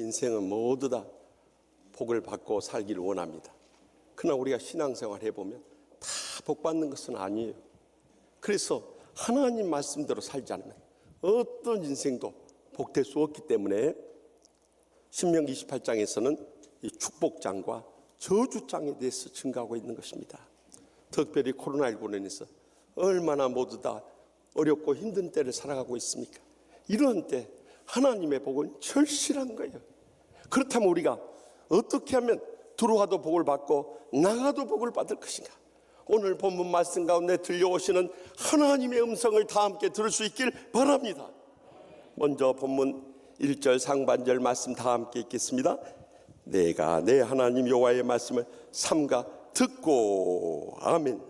인생은 모두 다 복을 받고 살기를 원합니다. 그러나 우리가 신앙생활 해보면 다 복받는 것은 아니에요. 그래서 하나님 말씀대로 살지 않으면 어떤 인생도 복될 수 없기 때문에 신명기 28장에서는 이 축복장과 저주장에 대해서 증가하고 있는 것입니다. 특별히 코로나19로 인해서 얼마나 모두 다 어렵고 힘든 때를 살아가고 있습니까? 이런 때 하나님의 복은 절실한 거예요. 그렇다면 우리가 어떻게 하면 들어와도 복을 받고 나가도 복을 받을 것인가? 오늘 본문 말씀 가운데 들려오시는 하나님의 음성을 다 함께 들을 수 있길 바랍니다. 먼저 본문 1절 상반절 말씀 다 함께 읽겠습니다. 내가 내 하나님 여호와의 말씀을 삼가 듣고 아멘.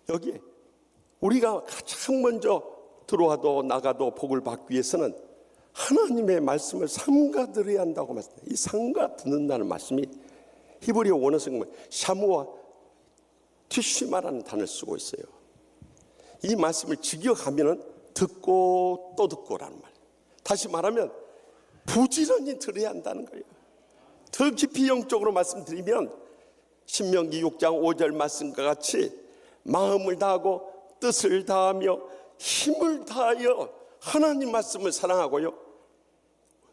여기에 우리가 가장 먼저 들어와도 나가도 복을 받기 위해서는 하나님의 말씀을 삼가 들어야 한다고 말씀합니다. 이 삼가 듣는다는 말씀이 히브리어 원어성은 샤무와 티슈마라는 단어를 쓰고 있어요. 이 말씀을 직역하면 듣고 또 듣고라는 말. 다시 말하면 부지런히 들어야 한다는 거예요. 더 깊이 영적으로 말씀드리면 신명기 6장 5절 말씀과 같이 마음을 다하고 뜻을 다하며 힘을 다하여 하나님 말씀을 사랑하고요,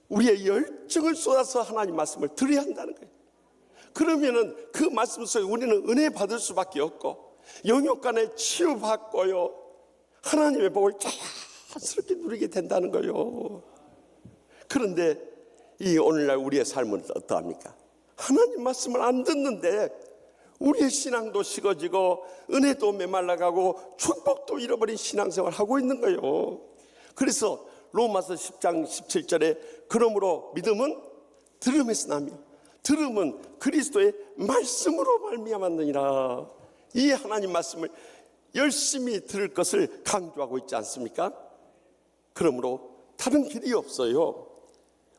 우리의 열정을 쏟아서 하나님 말씀을 들어야 한다는 거예요. 그러면은 그 말씀 속에 우리는 은혜 받을 수밖에 없고 영육간에 치유받고요, 하나님의 복을 자연스럽게 누리게 된다는 거예요. 그런데 이 오늘날 우리의 삶은 어떠합니까? 하나님 말씀을 안 듣는데 우리의 신앙도 식어지고 은혜도 메말라가고 축복도 잃어버린 신앙생활을 하고 있는 거예요. 그래서 로마서 10장 17절에 그러므로 믿음은 들음에서 나며 들음은 그리스도의 말씀으로 말미암았느니라. 이 하나님 말씀을 열심히 들을 것을 강조하고 있지 않습니까? 그러므로 다른 길이 없어요.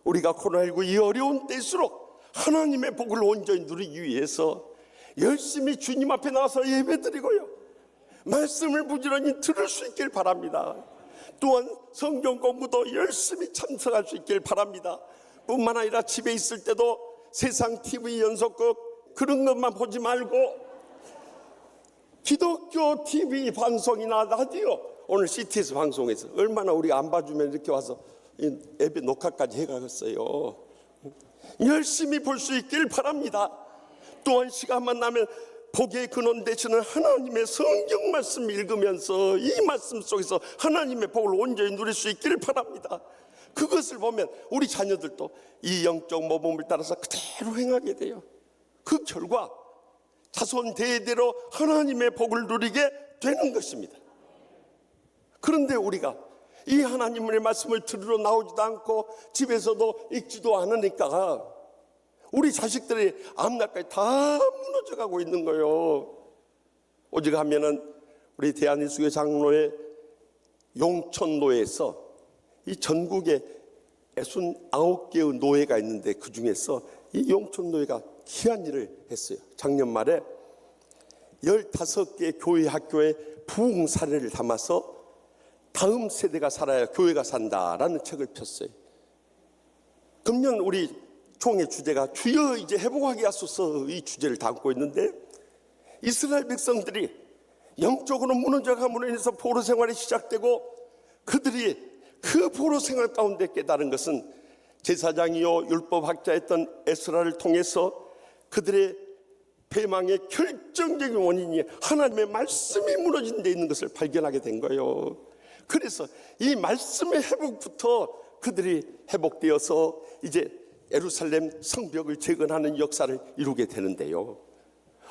우리가 코로나19 이 어려운 때일수록 하나님의 복을 온전히 누리기 위해서 열심히 주님 앞에 나와서 예배드리고요, 말씀을 부지런히 들을 수 있길 바랍니다. 또한 성경 공부도 열심히 참석할 수 있길 바랍니다. 뿐만 아니라 집에 있을 때도 세상 TV 연속극 그런 것만 보지 말고 기독교 TV 방송이나 라디오, 오늘 CTS 방송에서 얼마나 우리가 안 봐주면 이렇게 와서 예배 녹화까지 해가겠어요. 열심히 볼 수 있길 바랍니다. 또한 시간만 나면 복의 근원 되시는 하나님의 성경 말씀 읽으면서 이 말씀 속에서 하나님의 복을 온전히 누릴 수 있기를 바랍니다. 그것을 보면 우리 자녀들도 이 영적 모범을 따라서 그대로 행하게 돼요. 그 결과 자손 대대로 하나님의 복을 누리게 되는 것입니다. 그런데 우리가 이 하나님의 말씀을 들으러 나오지도 않고 집에서도 읽지도 않으니까 우리 자식들이 앞날까지 다 무너져가고 있는 거예요. 오직 하면은 우리 대한일수교 장로회 용천노회에서 이 전국에 69개의 노회가 있는데 그 중에서 이 용천노회가 귀한 일을 했어요. 작년 말에 15개 교회 학교의 부흥 사례를 담아서 다음 세대가 살아야 교회가 산다라는 책을 폈어요. 금년 우리 총회 주제가 주여 이제 회복하게 하소서, 이 주제를 담고 있는데 이스라엘 백성들이 영적으로 무너져감으로 인해서 포로 생활이 시작되고 그들이 그 포로 생활 가운데 깨달은 것은 제사장이요 율법학자였던 에스라를 통해서 그들의 패망의 결정적인 원인이 하나님의 말씀이 무너진 데 있는 것을 발견하게 된 거예요. 그래서 이 말씀의 회복부터 그들이 회복되어서 이제 예루살렘 성벽을 재건하는 역사를 이루게 되는데요,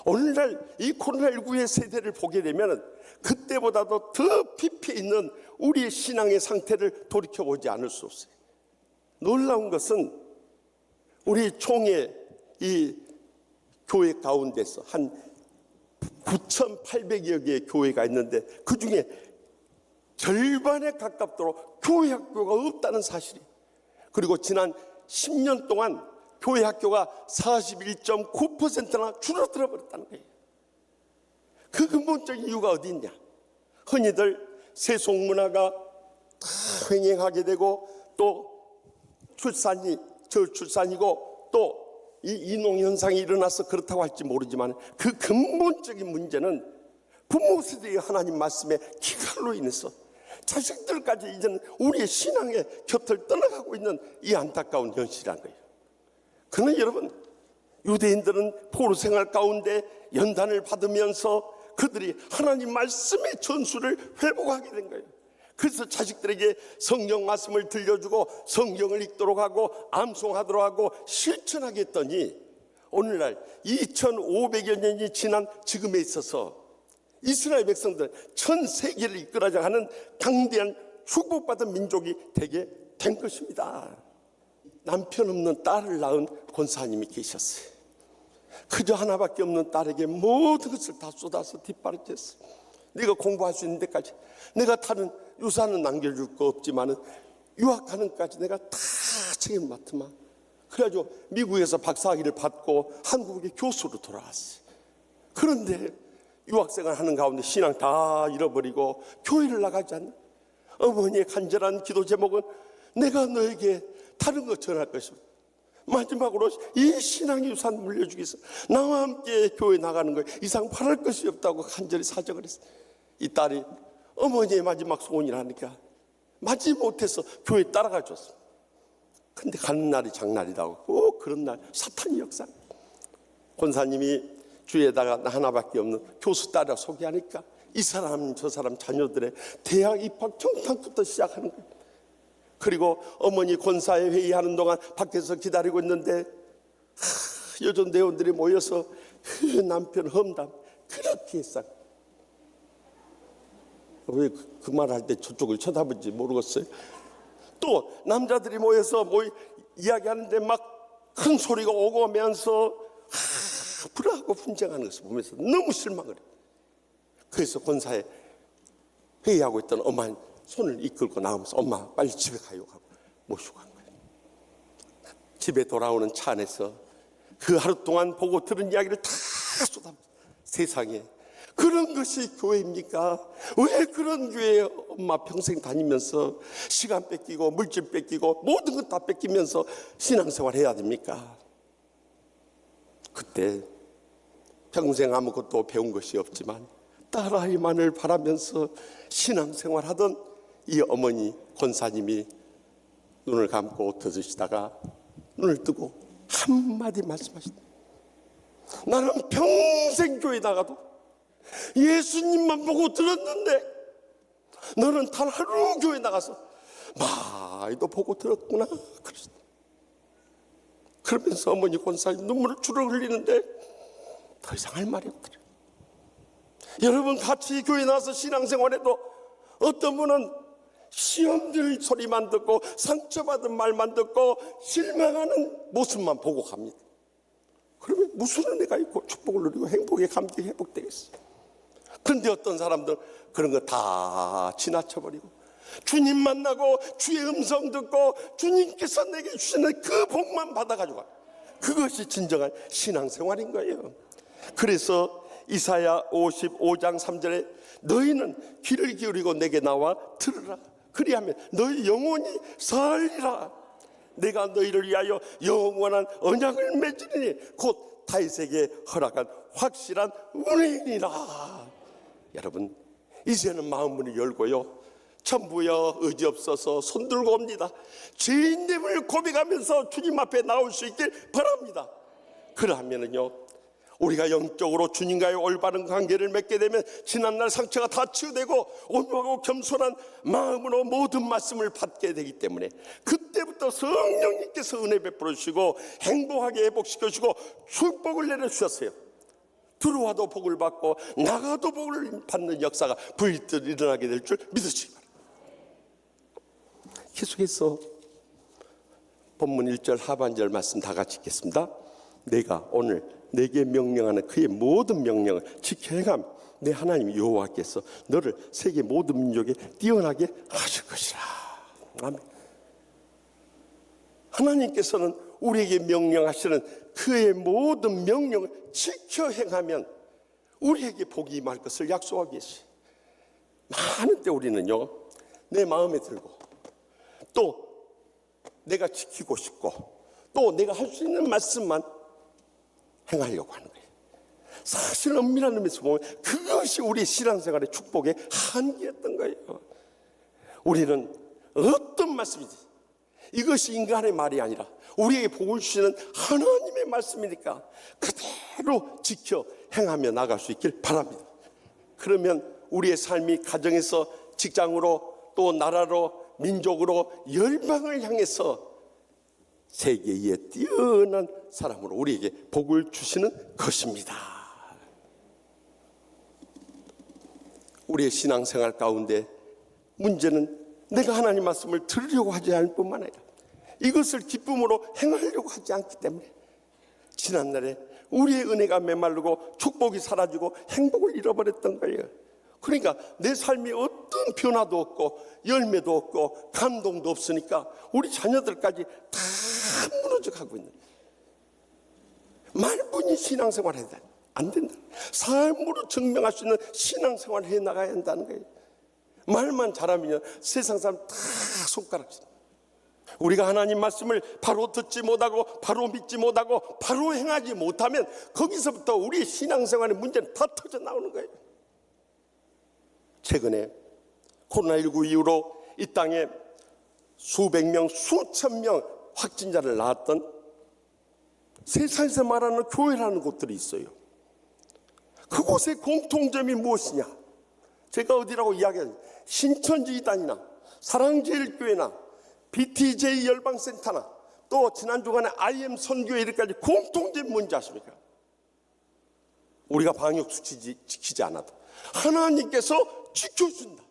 오늘날 이 코로나19의 세대를 보게 되면 그때보다도 더 깊이 있는 우리의 신앙의 상태를 돌이켜보지 않을 수 없어요. 놀라운 것은 우리 총회 이 교회 가운데서 한 9,800여 개의 교회가 있는데 그 중에 절반에 가깝도록 교회 학교가 없다는 사실이에요. 그리고 지난 10년 동안 교회 학교가 41.9%나 줄어들어 버렸다는 거예요. 그 근본적인 이유가 어디 있냐? 흔히들 세속 문화가 다 횡행하게 되고 또 저출산이고 또 이 이농현상이 일어나서 그렇다고 할지 모르지만 그 근본적인 문제는 부모 세대의 하나님 말씀의 기갈로 인해서 자식들까지 이제는 우리의 신앙의 곁을 떠나가고 있는 이 안타까운 현실이라는 거예요. 그러나 여러분, 유대인들은 포로 생활 가운데 연단을 받으면서 그들이 하나님 말씀의 전수를 회복하게 된 거예요. 그래서 자식들에게 성경 말씀을 들려주고 성경을 읽도록 하고 암송하도록 하고 실천하게 했더니 오늘날 2500여 년이 지난 지금에 있어서 이스라엘 백성들 전 세계를 이끌어가자 하는 강대한 축복받은 민족이 되게 된 것입니다. 남편 없는 딸을 낳은 권사님이 계셨어요. 그저 하나밖에 없는 딸에게 모든 것을 다 쏟아서 뒷바라지했어요. 네가 공부할 수 있는 데까지, 내가 타는 유산은 남겨줄 거 없지만은 유학하는 데까지 내가 다 책임 맡으마. 그래가지고 미국에서 박사학위를 받고 한국의 교수로 돌아왔어요. 그런데 유학생활 하는 가운데 신앙 다 잃어버리고 교회를 나가지 않는 어머니의 간절한 기도 제목은 내가 너에게 다른 거 전할 것이고 마지막으로 이 신앙의 유산 물려주기 위해서 나와 함께 교회 나가는 거 이상 바랄 것이 없다고 간절히 사정을 했어요. 이 딸이 어머니의 마지막 소원이라니까 마지 못해서 교회 따라가 줬어요. 근데 가는 날이 장날이라고 꼭 그런 날 사탄이 역사. 권사님이 주위에다가 나 하나밖에 없는 교수 딸이라 소개하니까 이 사람 저 사람 자녀들의 대학 입학 정탐부터 시작하는 거예요. 그리고 어머니 권사회 회의하는 동안 밖에서 기다리고 있는데 여전 대원들이 모여서 그 남편 험담 그렇게 했어. 왜 그 말할 때 저쪽을 쳐다보지 모르겠어요. 또 남자들이 모여서 이야기하는데 막 큰 소리가 오고 오면서 불화하고 분쟁하는 것을 보면서 너무 실망을 해요. 그래서 권사에 회의하고 있던 엄마 손을 이끌고 나오면서 엄마 빨리 집에 가요 하고 모시고 간 거예요. 집에 돌아오는 차 안에서 그 하루 동안 보고 들은 이야기를 다 쏟아붓어요. 세상에 그런 것이 교회입니까? 왜 그런 교회에 엄마 평생 다니면서 시간 뺏기고 물질 뺏기고 모든 것 다 뺏기면서 신앙생활 해야 됩니까? 그때 평생 아무것도 배운 것이 없지만 딸아이만을 바라면서 신앙생활 하던 이 어머니 권사님이 눈을 감고 들으시다가 눈을 뜨고 한마디 말씀하시다. 나는 평생 교회 나가도 예수님만 보고 들었는데 너는 단 하루 교회 나가서 많이도 보고 들었구나. 그러면서 어머니 권사님 눈물을 주르륵 흘리는데 더 이상 할 말이 없더래요. 여러분 같이 교회 나와서 신앙생활해도 어떤 분은 시험들 소리만 듣고 상처받은 말만 듣고 실망하는 모습만 보고 갑니다. 그러면 무슨 은혜가 있고 축복을 누리고 행복의 감격이 회복되겠어요. 그런데 어떤 사람들 그런 거 다 지나쳐버리고 주님 만나고 주의 음성 듣고 주님께서 내게 주시는 그 복만 받아가지고 그것이 진정한 신앙생활인 거예요. 그래서 이사야 55장 3절에 너희는 귀를 기울이고 내게 나와 들으라. 그리하면 너희 영혼이 살리라. 내가 너희를 위하여 영원한 언약을 맺으리니 곧 다윗에게 허락한 확실한 은혜이니라. 여러분 이제는 마음문을 열고요, 천부여 의지 없어서 손들고 옵니다. 죄인됨을 고백하면서 주님 앞에 나올 수 있길 바랍니다. 그러면은요 우리가 영적으로 주님과의 올바른 관계를 맺게 되면 지난날 상처가 다 치유되고 온유하고 겸손한 마음으로 모든 말씀을 받게 되기 때문에 그때부터 성령님께서 은혜 베풀어 주시고 행복하게 회복시켜 주시고 축복을 내려주셨어요. 들어와도 복을 받고 나가도 복을 받는 역사가 불뜻 일어나게 될 줄 믿으시기 바랍니다. 계속해서 본문 1절 하반절 말씀 다 같이 읽겠습니다. 내가 오늘 내게 명령하는 그의 모든 명령을 지켜 행하면 내 하나님 여호와께서 너를 세계 모든 민족에 뛰어나게 하실 것이라. 아멘. 하나님께서는 우리에게 명령하시는 그의 모든 명령을 지켜 행하면 우리에게 복이 임할 것을 약속하고 계시죠. 많은 때 우리는요 내 마음에 들고 또 내가 지키고 싶고 또 내가 할 수 있는 말씀만 행하려고 하는 거예요. 사실 엄밀한 의미에서 보면 그것이 우리 신앙생활의 축복의 한계였던 거예요. 우리는 어떤 말씀이지, 이것이 인간의 말이 아니라 우리에게 복을 주시는 하나님의 말씀이니까 그대로 지켜 행하며 나갈 수 있길 바랍니다. 그러면 우리의 삶이 가정에서, 직장으로, 또 나라로, 민족으로, 열방을 향해서 세계에 뛰어난 사람으로 우리에게 복을 주시는 것입니다. 우리의 신앙생활 가운데 문제는 내가 하나님 말씀을 들으려고 하지 않을 뿐만 아니라 이것을 기쁨으로 행하려고 하지 않기 때문에 지난날에 우리의 은혜가 메마르고 축복이 사라지고 행복을 잃어버렸던 거예요. 그러니까 내 삶이 어떤 변화도 없고 열매도 없고 감동도 없으니까 우리 자녀들까지 다 무너져 가고 있는, 말뿐인 신앙생활을 해야 안 된다. 삶으로 증명할 수 있는 신앙생활을 해 나가야 한다는 거예요. 말만 잘하면 세상 사람 다 손가락질. 우리가 하나님 말씀을 바로 듣지 못하고 바로 믿지 못하고 바로 행하지 못하면 거기서부터 우리의 신앙생활의 문제는 다 터져 나오는 거예요. 최근에 코로나19 이후로 이 땅에 수백 명, 수천 명 확진자를 낳았던 세상에서 말하는 교회라는 곳들이 있어요. 그곳의 공통점이 무엇이냐? 제가 어디라고 이야기하는 신천지 이단이나 사랑제일교회나 BTJ 열방센터나 또 지난 주간에 IM 선교회 이렇게까지 공통점이 뭔지 아십니까? 우리가 방역수칙 지키지 않아도 하나님께서 지켜준다.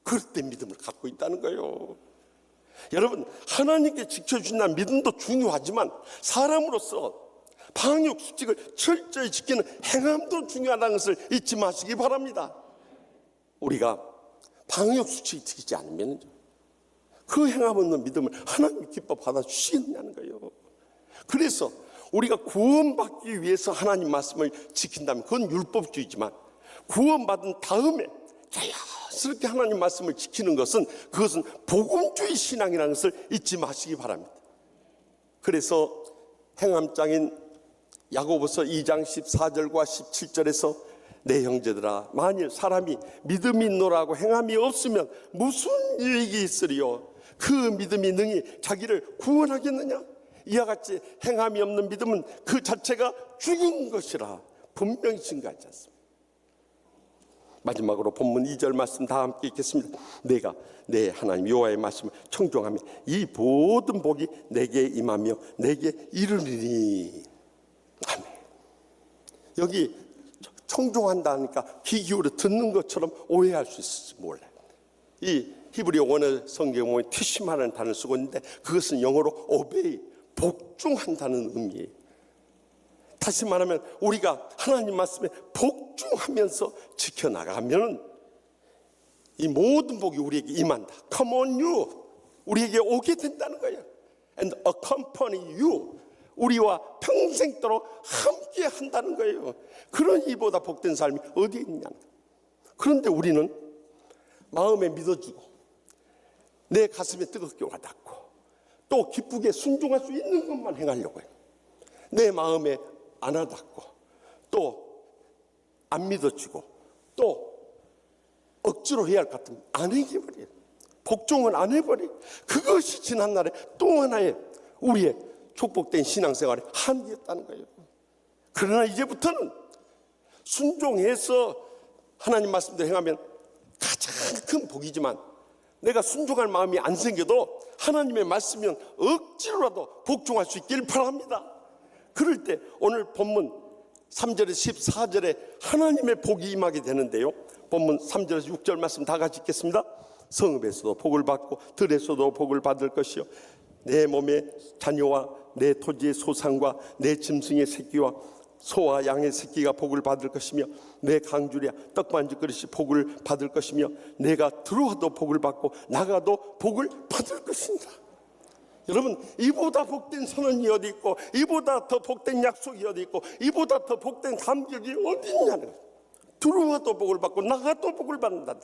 그럴 때 믿음을 갖고 있다는 거예요. 여러분, 하나님께 지켜준다는 믿음도 중요하지만 사람으로서 방역수칙을 철저히 지키는 행함도 중요하다는 것을 잊지 마시기 바랍니다. 우리가 방역수칙을 지키지 않으면 그 행함 없는 믿음을 하나님이 기뻐 받아주시겠냐는 거예요. 그래서 우리가 구원받기 위해서 하나님 말씀을 지킨다면 그건 율법주의지만 구원받은 다음에 자연스럽게 하나님 말씀을 지키는 것은 그것은 복음주의 신앙이라는 것을 잊지 마시기 바랍니다. 그래서 행함장인 야고보서 2장 14절과 17절에서 내 형제들아, 만일 사람이 믿음이 있노라고 행함이 없으면 무슨 유익이 있으리요? 그 믿음이 능히 자기를 구원하겠느냐? 이와 같이 행함이 없는 믿음은 그 자체가 죽은 것이라 분명히 증거하지 않습니다. 마지막으로 본문 2절 말씀 다 함께 읽겠습니다. 내가 내 하나님 여호와의 말씀을 청종하며 이 모든 복이 내게 임하며 내게 이르리니. 아멘. 여기 청종한다니까 귀 기울여 듣는 것처럼 오해할 수 있을지 몰라요. 이 히브리어 원어 성경에 보면 티시마라는 단어를 쓰고 있는데 그것은 영어로 obey, 복종한다는 의미예요. 다시 말하면 우리가 하나님 말씀에 복종하면서 지켜나가면 이 모든 복이 우리에게 임한다. Come on you. 우리에게 오게 된다는 거예요. And accompany you. 우리와 평생도록 함께 한다는 거예요. 그런 이보다 복된 삶이 어디에 있냐. 그런데 우리는 마음에 믿어주고 내 가슴에 뜨겁게 와닿고 또 기쁘게 순종할 수 있는 것만 행하려고 해요. 내 마음에 안 와닿고 또 안 믿어지고 또 억지로 해야 할 것 같으면 안 해버려요. 복종을 안 해버려요. 그것이 지난날에 또 하나의 우리의 축복된 신앙생활의 한계였다는 거예요. 그러나 이제부터는 순종해서 하나님 말씀대로 행하면 가장 큰 복이지만 내가 순종할 마음이 안 생겨도 하나님의 말씀이면 억지로라도 복종할 수 있길 바랍니다. 그럴 때 오늘 본문 3절에서 14절에 하나님의 복이 임하게 되는데요. 본문 3절에서 6절 말씀 다 같이 읽겠습니다. 성읍에서도 복을 받고 들에서도 복을 받을 것이요 내 몸의 자녀와 내 토지의 소산과 내 짐승의 새끼와 소와 양의 새끼가 복을 받을 것이며 내 강주리야 떡반죽 그릇이 복을 받을 것이며 내가 들어와도 복을 받고 나가도 복을 받을 것입니다. 여러분, 이보다 복된 선언이 어디 있고 이보다 더 복된 약속이 어디 있고 이보다 더 복된 감격이 어디 있냐는 거예요. 들어와도 복을 받고 나가도 복을 받는다.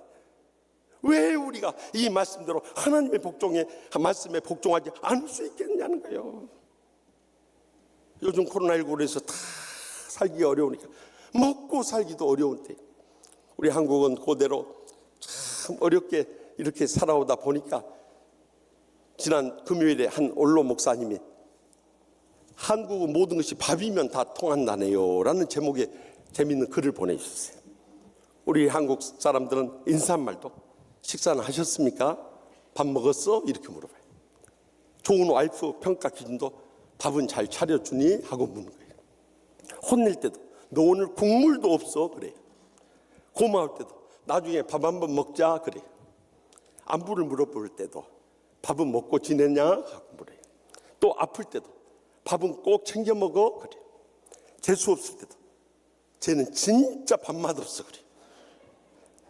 왜 우리가 이 말씀대로 하나님의 말씀에 복종하지 않을 수 있겠냐는 거예요. 요즘 코로나19로 해서 다 살기 어려우니까 먹고 살기도 어려운데, 우리 한국은 그대로 참 어렵게 이렇게 살아오다 보니까 지난 금요일에 한 원로 목사님이 한국은 모든 것이 밥이면 다 통한다네요 라는 제목의 재미있는 글을 보내주셨어요. 우리 한국 사람들은 인사말도 식사는 하셨습니까? 밥 먹었어? 이렇게 물어봐요. 좋은 와이프 평가 기준도 밥은 잘 차려주니? 하고 묻는 거예요. 혼낼 때도 너 오늘 국물도 없어? 그래요. 고마울 때도 나중에 밥 한번 먹자? 그래요. 안부를 물어볼 때도 밥은 먹고 지냈냐? 하고 물어요. 또 아플 때도 밥은 꼭 챙겨 먹어? 그래요. 재수 없을 때도 쟤는 진짜 밥맛 없어? 그래요.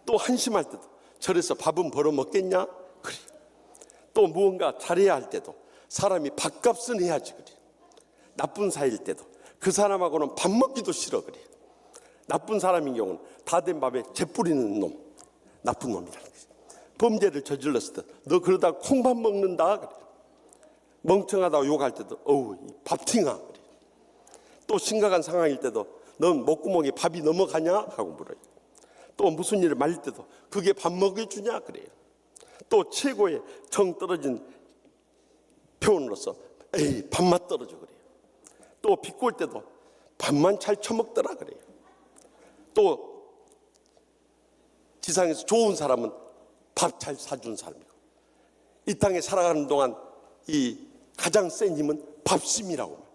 또 한심할 때도 절에서 밥은 벌어 먹겠냐? 그래요. 또 무언가 잘해야 할 때도 사람이 밥값은 해야지? 그래요. 나쁜 사이일 때도 그 사람하고는 밥 먹기도 싫어? 그래요. 나쁜 사람인 경우는 다 된 밥에 재 뿌리는 놈, 나쁜 놈이라는 거죠. 범죄를 저질렀을 때 너 그러다 콩밥 먹는다? 그래요. 멍청하다고 욕할 때도 어우 밥팅아? 그래요. 또 심각한 상황일 때도 넌 목구멍에 밥이 넘어가냐? 하고 물어요. 또 무슨 일을 말릴 때도 그게 밥 먹여주냐? 그래요. 또 최고의 정 떨어진 표현으로서 에이 밥맛 떨어져? 그래요. 또 비꼴 때도 밥만 잘 처먹더라? 그래요. 또 지상에서 좋은 사람은 밥 잘 사준 사람이고, 이 땅에 살아가는 동안 이 가장 센 힘은 밥심이라고.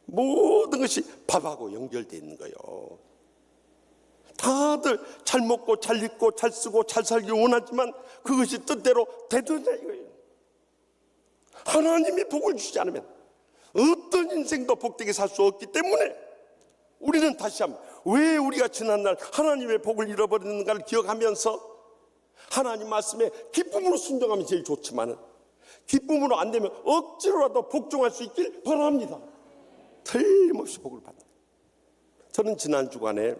모든 것이 밥하고 연결되어 있는 거예요. 다들 잘 먹고 잘 입고 잘 쓰고 잘 살기 원하지만 그것이 뜻대로 되느냐 이거예요. 하나님이 복을 주지 않으면 어떤 인생도 복되게 살 수 없기 때문에 우리는 다시 한번 왜 우리가 지난날 하나님의 복을 잃어버리는가를 기억하면서 하나님 말씀에 기쁨으로 순종하면 제일 좋지만 기쁨으로 안 되면 억지로라도 복종할 수 있길 바랍니다. 틀림없이 복을 받는. 저는 지난 주간에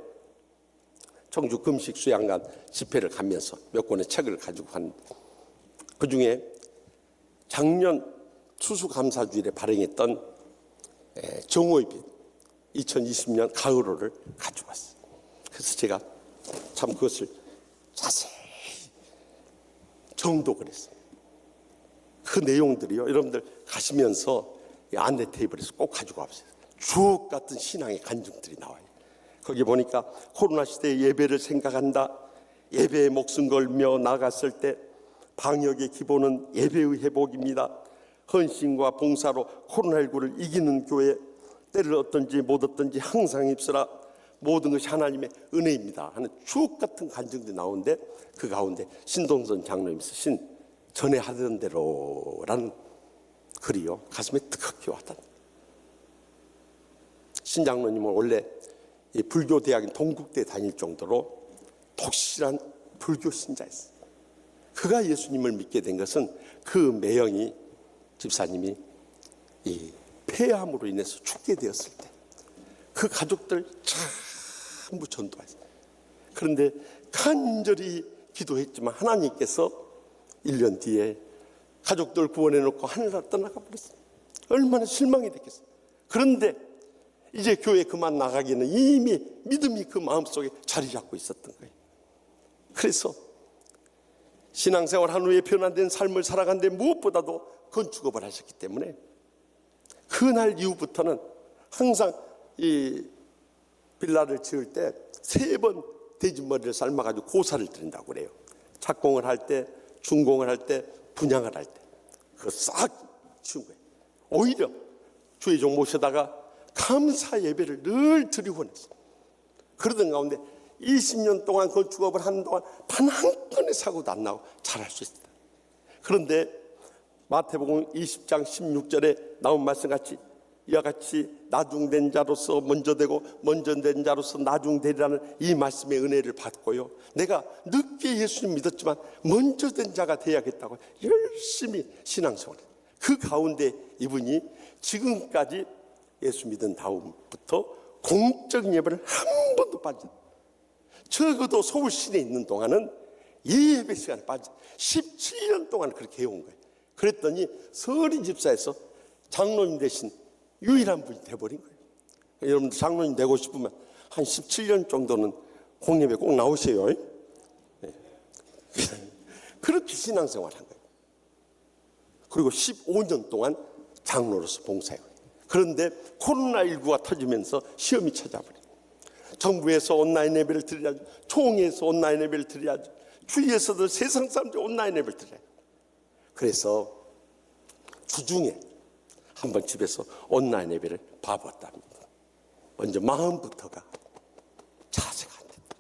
청주 금식 수양관 집회를 가면서 몇 권의 책을 가지고 갔는데 그 중에 작년 추수감사주일에 발행했던 정오의 빛 2020년 가을호를 가지고 왔어요. 그래서 제가 참 그것을 자세히 정독을 했어요. 그 내용들이요, 여러분들 가시면서 안내 테이블에서 꼭 가지고 와보세요. 주옥 같은 신앙의 간증들이 나와요. 거기 보니까 코로나 시대의 예배를 생각한다. 예배에 목숨 걸며 나갔을 때 방역의 기본은 예배의 회복입니다. 헌신과 봉사로 코로나19를 이기는 교회, 때를 얻든지 못 얻든지 항상 입으라. 모든 것이 하나님의 은혜입니다 하는 주옥 같은 간증들이 나오는데 그 가운데 신동선 장로님이 쓰신 전에 하던 대로라는 글이요, 가슴에 뜨겁게 와닿는. 신 장로님은 원래 불교 대학인 동국대에 다닐 정도로 독실한 불교 신자였어요. 그가 예수님을 믿게 된 것은 그 매형이 집사님이 이 폐암으로 인해서 죽게 되었을 때 그 가족들 전부 전도했어요. 그런데 간절히 기도했지만 하나님께서 1년 뒤에 가족들 구원해놓고 하늘나라 떠나가 버렸어요. 얼마나 실망이 됐겠어요. 그런데 이제 교회 그만 나가기는 이미 믿음이 그 마음속에 자리 잡고 있었던 거예요. 그래서 신앙생활 한 후에 변화된 삶을 살아가는데 무엇보다도 건축업을 하셨기 때문에 그날 이후부터는 항상 이 빌라를 지을 때 3번 돼지머리를 삶아가지고 고사를 드린다고 그래요. 착공을 할 때, 준공을 할 때, 분양을 할 때 그거 싹 치운 거예요. 오히려 주의종 모셔다가 감사 예배를 늘 드리곤 했어요. 그러던 가운데 20년 동안 건축업을 하는 동안 단 한 건의 사고도 안 나고 잘할 수 있었다. 그런데 마태복음 20장 16절에 나온 말씀같이 이와 같이 나중된 자로서 먼저 되고 먼저 된 자로서 나중되리라는 이 말씀의 은혜를 받고요, 내가 늦게 예수님 믿었지만 먼저 된 자가 되어야겠다고 열심히 신앙생활을, 그 가운데 이분이 지금까지 예수 믿은 다음부터 공적인 예배를 한 번도 빠진, 적어도 서울 시내에 있는 동안은 예배 시간에 빠져 17년 동안 그렇게 해온 거예요. 그랬더니 서리 집사에서 장로님 대신 유일한 분이 돼버린 거예요. 여러분들 장로님 되고 싶으면 한 17년 정도는 공예배 꼭 나오세요. 네. 그렇게 신앙생활을 한 거예요. 그리고 15년 동안 장로로서 봉사해요. 그런데 코로나19가 터지면서 시험이 찾아버려요. 정부에서 온라인 예배를 드려야죠. 총회에서 온라인 예배를 드려야죠. 주위에서도 세상 사람들이 온라인 예배를 드려요. 그래서 주중에 한번 집에서 온라인 예배를 봐봤답니다. 먼저 마음부터가 자세가 안 됐다.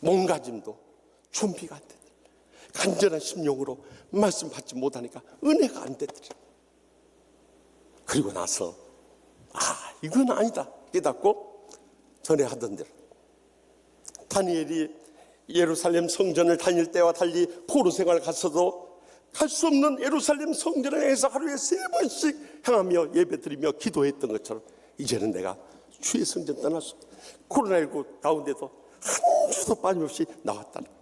몸가짐도 준비가 안 됐다. 간절한 심령으로 말씀 받지 못하니까 은혜가 안 됐더라. 그리고 나서 이건 아니다 깨닫고 전에 하던 대로 다니엘이 예루살렘 성전을 다닐 때와 달리 포로 생활을 갔어도 갈 수 없는 예루살렘 성전을 향해서 하루에 3번씩 향하며 예배드리며 기도했던 것처럼 이제는 내가 주의 성전 떠날 수 없다. 코로나19 가운데도 한 주도 빠짐없이 나왔다는 거예요.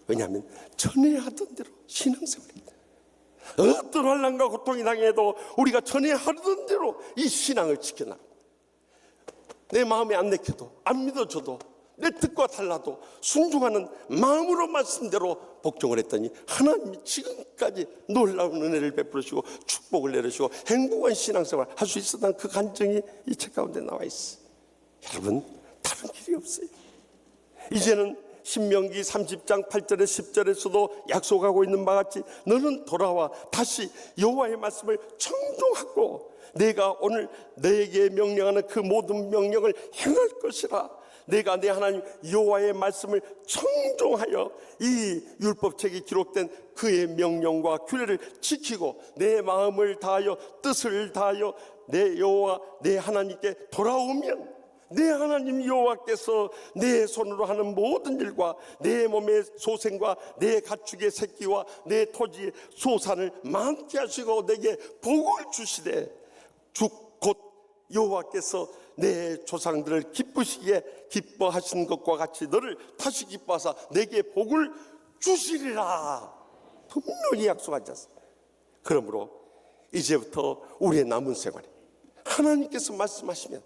왜냐하면 전에 하던 대로 신앙생활입니다. 어떤 환난과 고통이 당해도 우리가 전에 하던 대로 이 신앙을 지켜나가. 내 마음에 안 내켜도 안 믿어줘도 내 뜻과 달라도 순종하는 마음으로 말씀대로 복종을 했더니 하나님이 지금까지 놀라운 은혜를 베풀으시고 축복을 내려주시고 행복한 신앙생활 할 수 있었다는 그 간증이 이 책 가운데 나와 있어요. 여러분 다른 길이 없어요. 이제는 신명기 30장 8절에 10절에서도 약속하고 있는 바와 같이 너는 돌아와 다시 여호와의 말씀을 청종하고 내가 오늘 너에게 명령하는 그 모든 명령을 행할 것이라. 내가 내 하나님 여호와의 말씀을 청종하여 이 율법책에 기록된 그의 명령과 규례를 지키고 내 마음을 다하여 뜻을 다하여 내 여호와 내 하나님께 돌아오면 내 하나님 여호와께서 내 손으로 하는 모든 일과 내 몸의 소생과 내 가축의 새끼와 내 토지의 소산을 많게 하시고 내게 복을 주시되 곧 여호와께서 내 조상들을 기쁘시게 기뻐하신 것과 같이 너를 다시 기뻐하사 내게 복을 주시리라. 분명히 약속하지 않습니까? 그러므로 이제부터 우리의 남은 생활에 하나님께서 말씀하시면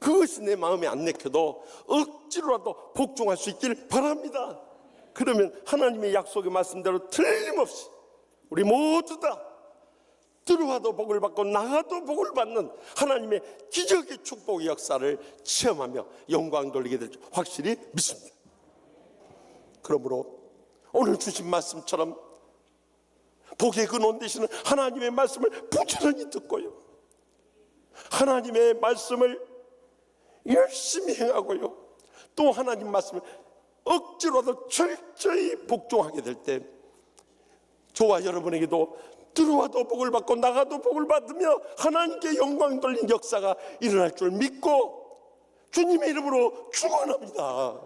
그것이 내 마음에 안 내켜도 억지로라도 복종할 수 있길 바랍니다. 그러면 하나님의 약속의 말씀대로 틀림없이 우리 모두 다 들어와도 복을 받고 나가도 복을 받는 하나님의 기적의 축복의 역사를 체험하며 영광 돌리게 될 줄 확실히 믿습니다. 그러므로 오늘 주신 말씀처럼 복의 근원 되시는 하나님의 말씀을 부지런히 듣고요, 하나님의 말씀을 열심히 행하고요, 또 하나님 말씀을 억지로도 철저히 복종하게 될 때 저와 여러분에게도 들어와도 복을 받고 나가도 복을 받으며 하나님께 영광 돌린 역사가 일어날 줄 믿고 주님의 이름으로 축원합니다.